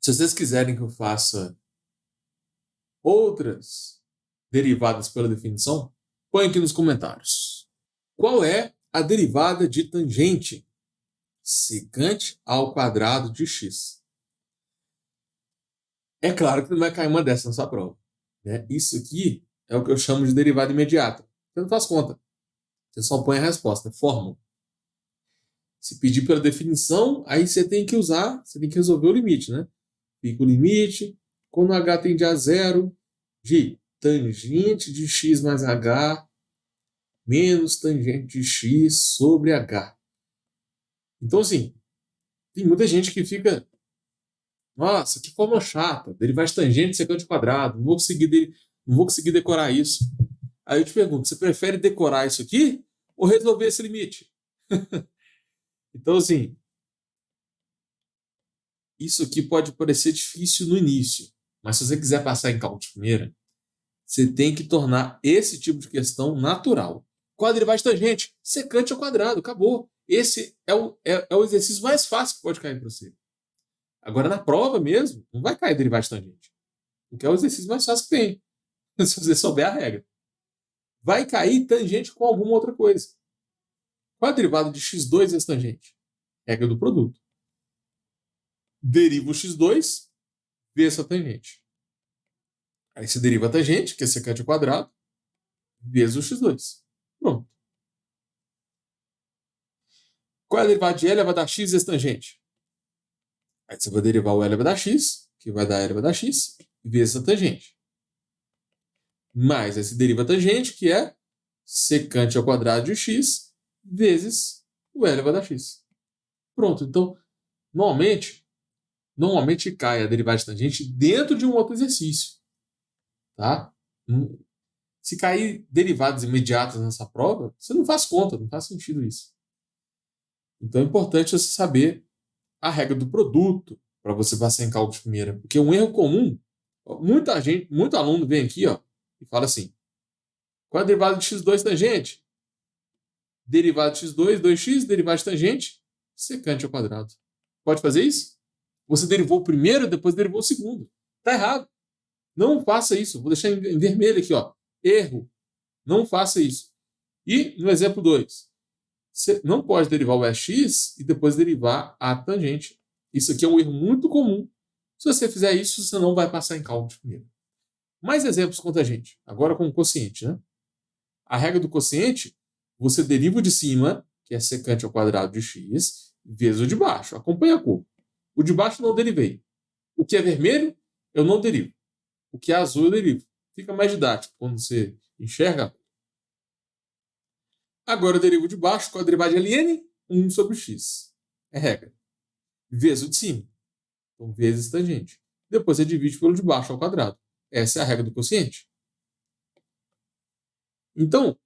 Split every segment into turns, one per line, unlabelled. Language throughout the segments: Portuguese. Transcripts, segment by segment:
Se vocês quiserem que eu faça outras derivadas pela definição, põe aqui nos comentários. Qual é a derivada de tangente? Secante ao quadrado de x. É claro que não vai cair uma dessas na sua prova, né? Isso aqui é o que eu chamo de derivada imediata. Você não faz conta. Você só põe a resposta, fórmula. Se pedir pela definição, aí você tem que resolver o limite, né? Fica o limite, quando h tende a zero, de tangente de x mais h menos tangente de x sobre h. Então, assim, tem muita gente que fica, nossa, que forma chata, derivada de tangente secante quadrado, não vou conseguir decorar isso. Aí eu te pergunto, você prefere decorar isso aqui ou resolver esse limite? Então, assim, isso aqui pode parecer difícil no início, mas se você quiser passar em cálculo de primeira, você tem que tornar esse tipo de questão natural. Qual a derivada de tangente? Secante ao quadrado, acabou. Esse é o exercício mais fácil que pode cair para você. Agora, na prova mesmo, não vai cair derivada de tangente, porque é o exercício mais fácil que tem, se você souber a regra. Vai cair tangente com alguma outra coisa. Qual a derivada de x2 vezes tangente? Regra do produto. Deriva o x2 vezes a tangente. Aí se deriva a tangente, que é secante ao quadrado, vezes o x2. Pronto. Qual é a derivada de e elevado a x vezes tangente? Aí você vai derivar o e elevado a x, que vai dar e elevado a x, vezes a tangente. Mais esse deriva a tangente, que é secante ao quadrado de x, vezes o e elevado a x. Pronto. Então, normalmente cai a derivada de tangente dentro de um outro exercício. Tá? Se cair derivadas imediatas nessa prova, você não faz conta, não faz sentido isso. Então é importante você saber a regra do produto para você passar em cálculo de primeira. Porque um erro comum, muito aluno vem aqui e fala assim, qual é a derivada de x2 tangente? Derivada de x2, 2x, derivada de tangente, secante ao quadrado. Pode fazer isso? Você derivou o primeiro, depois derivou o segundo. Está errado. Não faça isso. Vou deixar em vermelho aqui. Erro. Não faça isso. E no exemplo 2, você não pode derivar o x e depois derivar a tangente. Isso aqui é um erro muito comum. Se você fizer isso, você não vai passar em cálculo de primeira. Mais exemplos com tangente. Agora com o quociente, né? A regra do quociente, você deriva o de cima, que é secante ao quadrado de x, vezes o de baixo. Acompanha a cor. O de baixo não derivei. O que é vermelho, eu não derivo. O que é azul, eu derivo. Fica mais didático quando você enxerga. Agora eu derivo de baixo com a derivada de ln, 1 sobre x. É regra. Vezes o de cima. Então, vezes tangente. Depois você divide pelo de baixo ao quadrado. Essa é a regra do quociente. Então,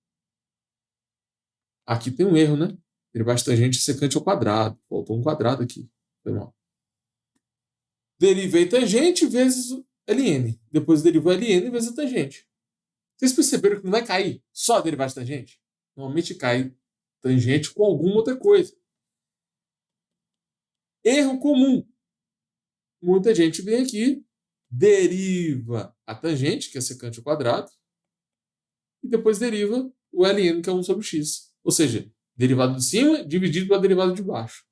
aqui tem um erro, né? Derivada de tangente secante ao quadrado. Faltou um quadrado aqui. Foi mal. Derivei tangente vezes ln. Depois derivou ln vezes a tangente. Vocês perceberam que não vai cair só a derivada de tangente? Normalmente cai tangente com alguma outra coisa. Erro comum. Muita gente vem aqui, deriva a tangente, que é secante ao quadrado, e depois deriva o ln, que é 1 sobre x. Ou seja, derivado de cima dividido pela derivada de baixo.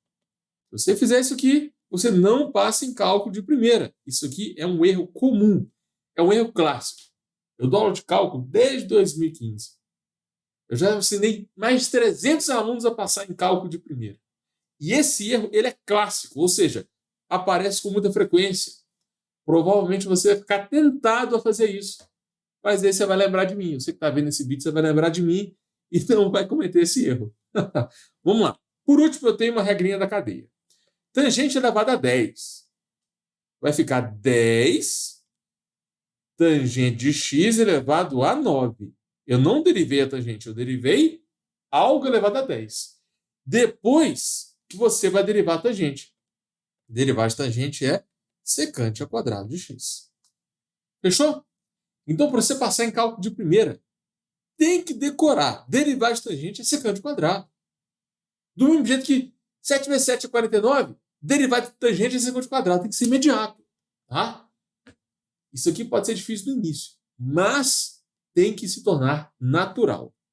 Se você fizer isso aqui, você não passa em cálculo de primeira. Isso aqui é um erro comum. É um erro clássico. Eu dou aula de cálculo desde 2015. Eu já ensinei mais de 300 alunos a passar em cálculo de primeira. E esse erro, ele é clássico, ou seja, aparece com muita frequência. Provavelmente você vai ficar tentado a fazer isso. Mas aí você vai lembrar de mim. Você que está vendo esse vídeo, você vai lembrar de mim e não vai cometer esse erro. Vamos lá. Por último, eu tenho uma regrinha da cadeia. Tangente elevada a 10. Vai ficar 10 tangente de x elevado a 9. Eu não derivei a tangente, eu derivei algo elevado a 10. Depois que você vai derivar a tangente. Derivar de tangente é secante ao quadrado de x. Fechou? Então, para você passar em cálculo de primeira, tem que decorar. Derivar de tangente é secante ao quadrado. Do mesmo jeito que 7 vezes 7 é 49, derivar de tangente é secante ao quadrado. Tem que ser imediato. Tá? Isso aqui pode ser difícil no início, mas tem que se tornar natural.